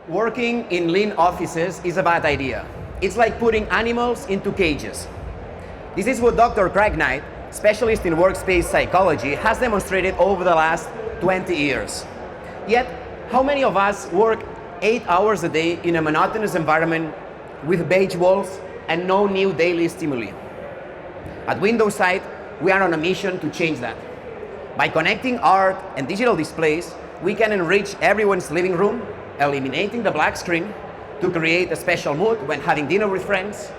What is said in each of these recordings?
Working in lean offices is a bad idea. It's like putting animals into cages. This is what Dr. Craig Knight, specialist in workspace psychology, has demonstrated over the last 20 years. Yet, how many of us work 8 hours a day in a monotonous environment with beige walls and no new daily stimuli? At WindowSight, we are on a mission to change that. By connecting art and digital displays, we can enrich everyone's living room, eliminating the black screen to create a special mood when having dinner with friends,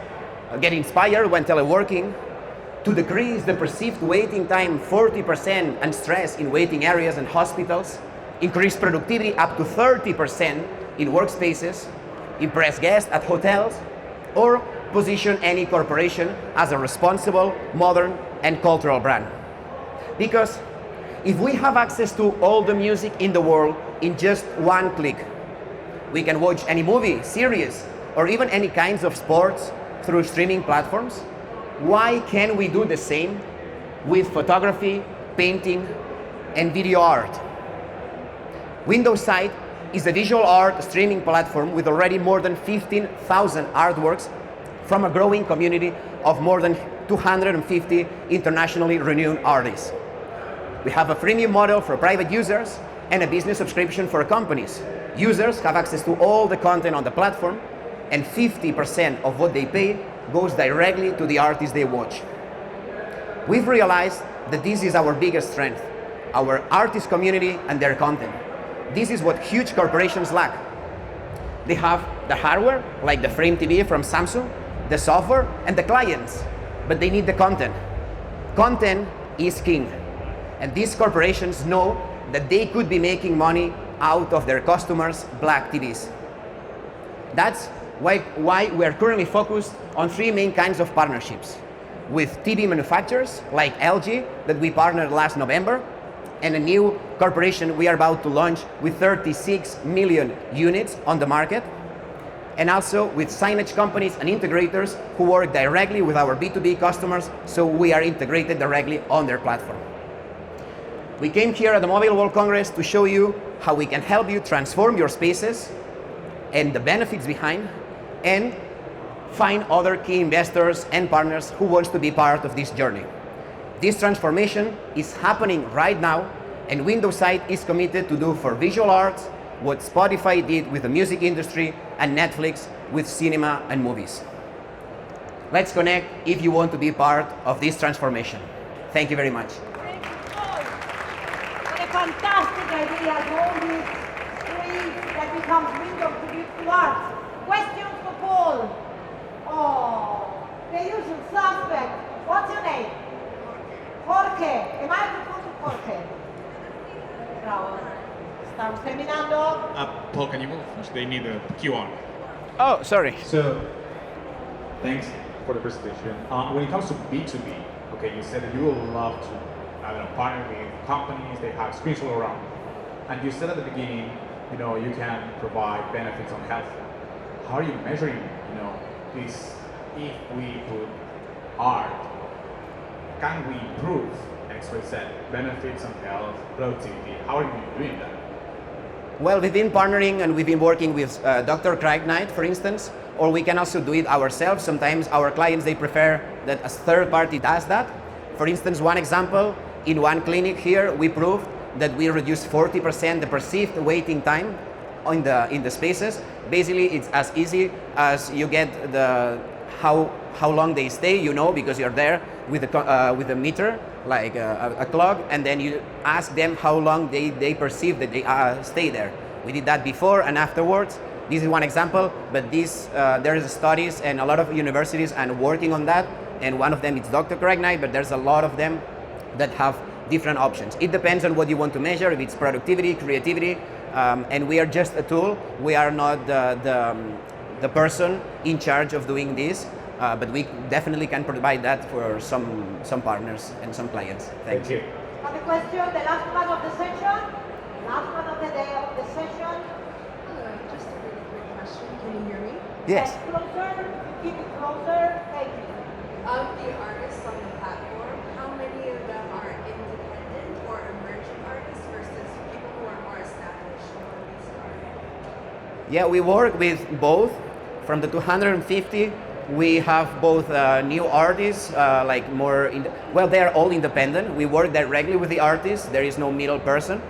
get inspired when teleworking, to decrease the perceived waiting time 40% and stress in waiting areas and hospitals, increase productivity up to 30% in workspaces, impress guests at hotels, or position any corporation as a responsible, modern, and cultural brand. Because if we have access to all the music in the world in just one click, we can watch any movie, series, or even any kinds of sports through streaming platforms. Why can't we do the same with photography, painting, and video art? WindowSight is a visual art streaming platform with already more than 15,000 artworks from a growing community of more than 250 internationally renowned artists. We have a freemium model for private users and a business subscription for companies. Users have access to all the content on the platform, and 50% of what they pay goes directly to the artists they watch. We've realized that this is our biggest strength, our artist community and their content. This is what huge corporations lack. They have the hardware, like the Frame TV from Samsung, the software, and the clients, but they need the content. Content is king, and these corporations know that they could be making money out of their customers' black TVs. That's why we are currently focused on 3 main kinds of partnerships. With TV manufacturers like LG that we partnered last November, and a new corporation we are about to launch with 36 million units on the market, and also with signage companies and integrators who work directly with our B2B customers, so we are integrated directly on their platform. We came here at the Mobile World Congress to show you how we can help you transform your spaces and the benefits behind, and find other key investors and partners who wants to be part of this journey. This transformation is happening right now, and WindowSight is committed to do for visual arts what Spotify did with the music industry and Netflix with cinema and movies. Let's connect if you want to be part of this transformation. Thank you very much. What a fantastic idea, all these screens that becomes windows to beautiful art. Questions for Paul? Oh, the usual suspect. What's your name? Jorge. A microphone to Jorge. Bravo. Estamos terminando. Paul, can you move? They need a cue on. Oh, sorry. So, thanks for the presentation. When it comes to B2B, okay, you said that you would love to, partner with companies that have screens all around. And you said at the beginning, you can provide benefits on health. How are you measuring, this? If we put art, can we improve XYZ benefits on health, productivity? How are you doing that? Well, we've been partnering and we've been working with Dr. Craig Knight, for instance, or we can also do it ourselves. Sometimes our clients, they prefer that a third party does that. For instance, one example, in one clinic here, we proved that we reduced 40% the perceived waiting time in the spaces. Basically, it's as easy as you get the how long they stay, because you're there with a meter, like a clock, and then you ask them how long they perceive that they stay there. We did that before and afterwards. This is one example, but there is studies and a lot of universities are working on that, and one of them is Dr. Craig Knight, but there's a lot of them that have different options. It depends on what you want to measure, if it's productivity, creativity, and we are just a tool. We are not the person in charge of doing this, but we definitely can provide that for some partners and some clients. Thank you. Other question, the last one of the session, last one of the day of the session. Hello, just a really quick question. Can you hear me? Yes. Closer, keep it closer. Thank you. Of the artists on the platform, how many of them are independent or emerging artists versus people who are more established on these artists? Yeah, we work with both. From the 250, we have both new artists, like more, well, they are all independent. We work directly with the artists. There is no middle person.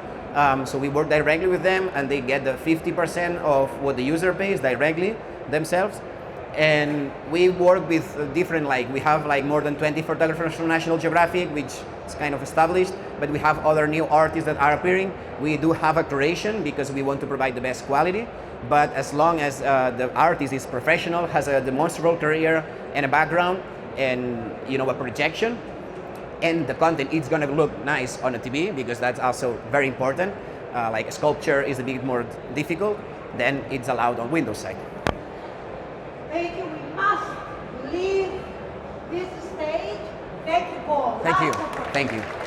So we work directly with them, and they get the 50% of what the user pays directly themselves. And we work with different, like we have like more than 20 photographers from National Geographic, which is kind of established, but we have other new artists that are appearing. We do have a curation because we want to provide the best quality, but as long as the artist is professional, has a demonstrable career and a background and a projection, and the content is going to look nice on a TV, because that's also very important. Like sculpture is a bit more difficult, then it's allowed on WindowSight. Thank you. We must leave this stage. Thank you, Paul. Thank you. Last Thank you.